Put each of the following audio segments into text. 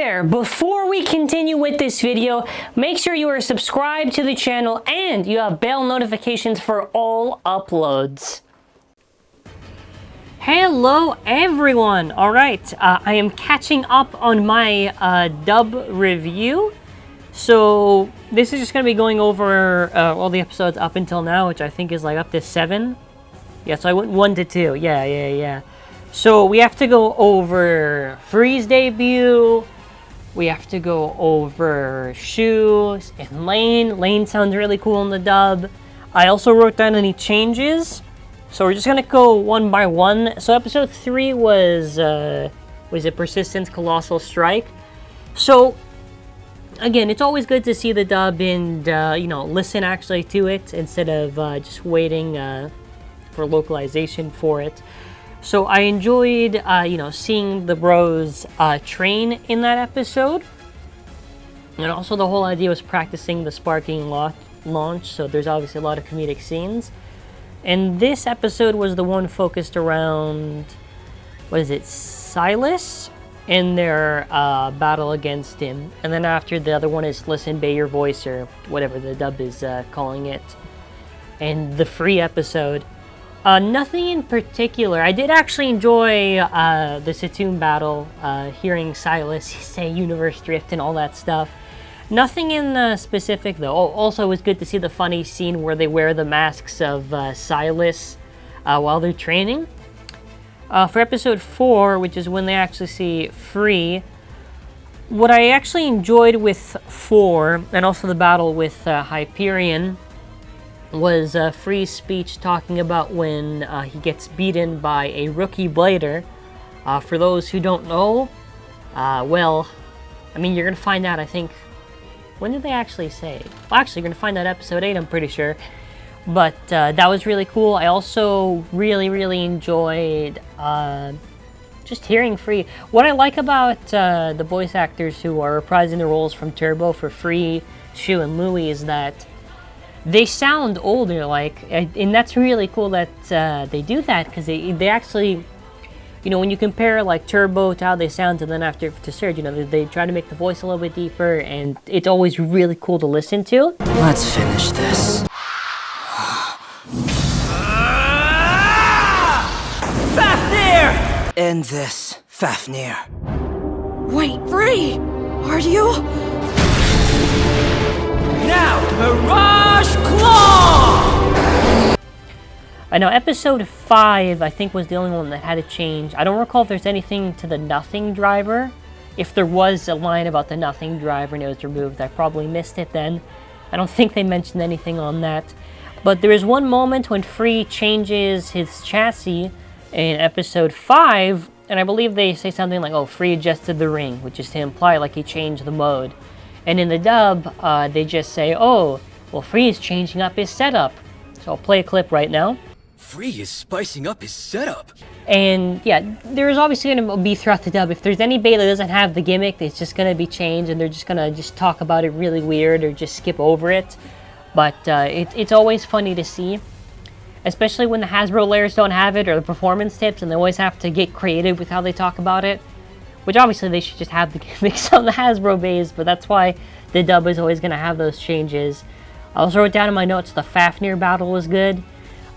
there, before we continue with this video, make sure you are subscribed to the channel and you have bell notifications for all uploads. Hello everyone! Alright, I am catching up on my dub review. So this is just going to be going over all the episodes up until now, which I think is like up to 7. Yeah, so I went 1 to 2. Yeah. So we have to go over Free's debut, we have to go over Shoes, and Lain. Lain sounds really cool in the dub. I also wrote down any changes, so we're just going to go one by one. So episode 3 was it Persistence Colossal Strike? So again, it's always good to see the dub and, listen actually to it instead of just waiting for localization for it. So I enjoyed, seeing the bros train in that episode. And also the whole idea was practicing the sparking launch, so there's obviously a lot of comedic scenes. And this episode was the one focused around, Silas? And their battle against him. And then after, the other one is Listen, Bay Your Voice, or whatever the dub is calling it. And the Free episode. Nothing in particular. I did actually enjoy the Satoon battle, hearing Silas say Universe Drift and all that stuff. Nothing in specific though. Also, it was good to see the funny scene where they wear the masks of Silas while they're training. For episode 4, which is when they actually see Free, what I actually enjoyed with 4, and also the battle with Hyperion, was Free's speech talking about when he gets beaten by a rookie blader. For those who don't know, you're going to find out, I think. When did they actually say? Well, actually, you're going to find out episode 8, I'm pretty sure. But that was really cool. I also really enjoyed just hearing Free. What I like about the voice actors who are reprising the roles from Turbo for Free, Shu, and Louie is that they sound older, and that's really cool that they do that, because they actually, when you compare Turbo to how they sound, and then after to Surge, they try to make the voice a little bit deeper, and it's always really cool to listen to. Let's finish this. Fafnir! End this, Fafnir. Wait, Free! Are you? Now, Mirage Claw! I know episode 5, I think, was the only one that had a change. I don't recall if there's anything to the Nothing Driver. If there was a line about the Nothing Driver and it was removed, I probably missed it then. I don't think they mentioned anything on that. But there is one moment when Free changes his chassis in episode 5, and I believe they say something like, oh, Free adjusted the ring, which is to imply like he changed the mode. And in the dub, they just say, oh, well, Free is changing up his setup. So I'll play a clip right now. Free is spicing up his setup. And yeah, there's obviously going to be throughout the dub. If there's any Beyblade that doesn't have the gimmick, it's just going to be changed, and they're just going to talk about it really weird or just skip over it. But it's always funny to see, especially when the HASBRO layers don't have it, or the performance tips, and they always have to get creative with how they talk about it. Which obviously they should just have the gimmicks on the HASBRO base, but that's why the dub is always going to have those changes. I also wrote down in my notes the Fafnir battle was good.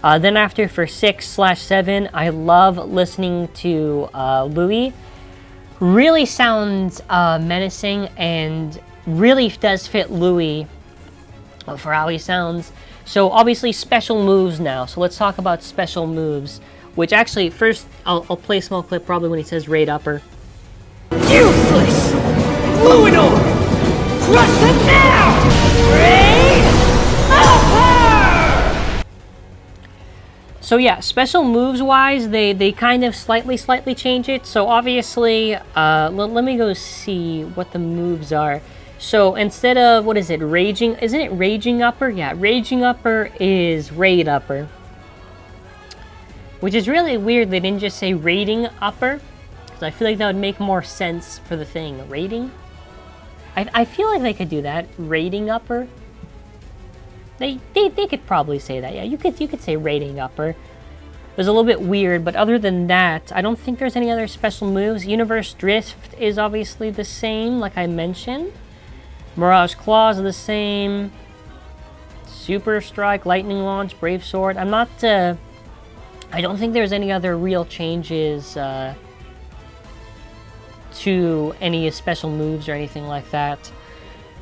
Then after, for 6/7, I love listening to Louie. Really sounds menacing and really does fit Louie for how he sounds. So obviously special moves now. So let's talk about special moves. Which actually, first, I'll play a small clip probably when he says raid upper. Useless! Luminor! Crush it now! Raid upper! So yeah, special moves wise, they kind of slightly change it. So obviously, let me go see what the moves are. So instead of, raging, isn't it raging upper? Yeah, raging upper is raid upper. Which is really weird they didn't just say raiding upper. Because I feel like that would make more sense for the thing. Raiding? I feel like they could do that. Raiding upper? They could probably say that. Yeah, you could say raiding upper. was a little bit weird, but other than that, I don't think there's any other special moves. Universe Drift is obviously the same, like I mentioned. Mirage Claws are the same. Super Strike, Lightning Launch, Brave Sword. I don't think there's any other real changes to any special moves or anything like that.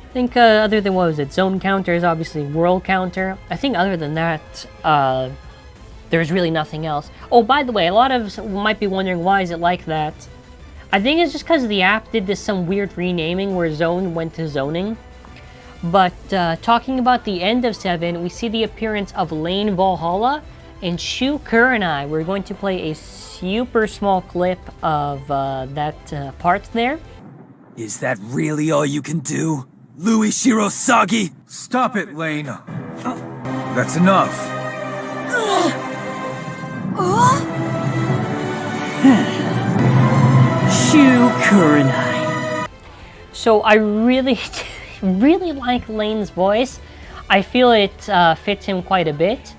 I think other than, what was it, Zone Counter is obviously World Counter. I think other than that, there's really nothing else. Oh, by the way, a lot of us might be wondering why is it like that. I think it's just because the app did some weird renaming where Zone went to Zoning. But talking about the end of 7, we see the appearance of Lain Valhalla and Shu Kurenai. We're going to play a super small clip of that part there. Is that really all you can do? Louis Shirosagi? Stop it, Lain. That's enough. Shu Kurenai. So I really, really like Lain's voice. I feel it fits him quite a bit.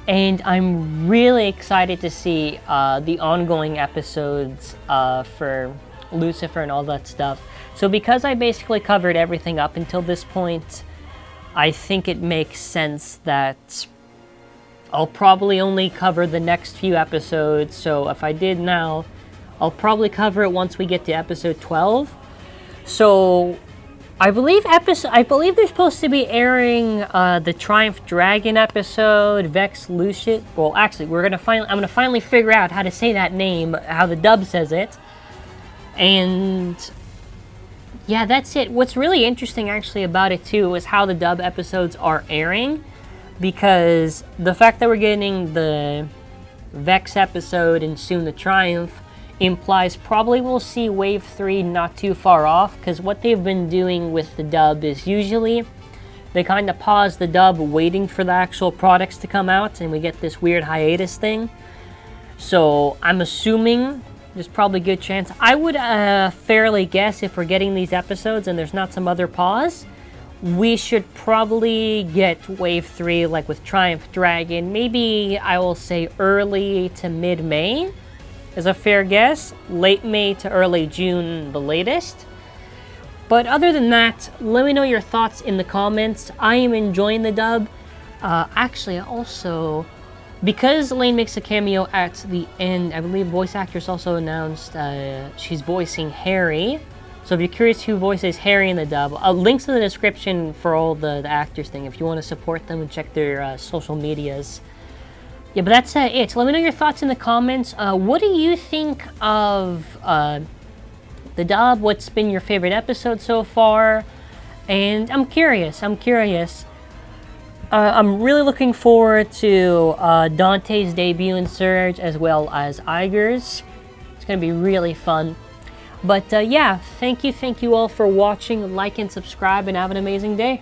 And I'm really excited to see the ongoing episodes for Lucifer and all that stuff. So because I basically covered everything up until this point, I think it makes sense that I'll probably only cover the next few episodes. So if I did now, I'll probably cover it once we get to episode 12. So I believe they're supposed to be airing the Triumph Dragon episode, Vex Lucius. Well, actually, I'm gonna finally figure out how to say that name, how the dub says it. And yeah, that's it. What's really interesting actually about it too is how the dub episodes are airing, because the fact that we're getting the Vex episode and soon the Triumph implies probably we'll see Wave 3 not too far off, because what they've been doing with the dub is usually they kind of pause the dub waiting for the actual products to come out, and we get this weird hiatus thing. So I'm assuming there's probably a good chance. I would fairly guess if we're getting these episodes and there's not some other pause, we should probably get Wave 3 like with Triumph Dragon. Maybe I will say early to mid-May is a fair guess. Late May to early June, the latest. But other than that, let me know your thoughts in the comments. I am enjoying the dub. Actually, also, because Lain makes a cameo at the end, I believe voice actress also announced she's voicing Harry. So if you're curious who voices Harry in the dub, links in the description for all the actors thing if you want to support them and check their social medias. Yeah, but that's it. So let me know your thoughts in the comments. What do you think of the dub? What's been your favorite episode so far? And I'm curious. I'm really looking forward to Dante's debut in Surge as well as Iger's. It's going to be really fun. But yeah, thank you all for watching. Like and subscribe and have an amazing day.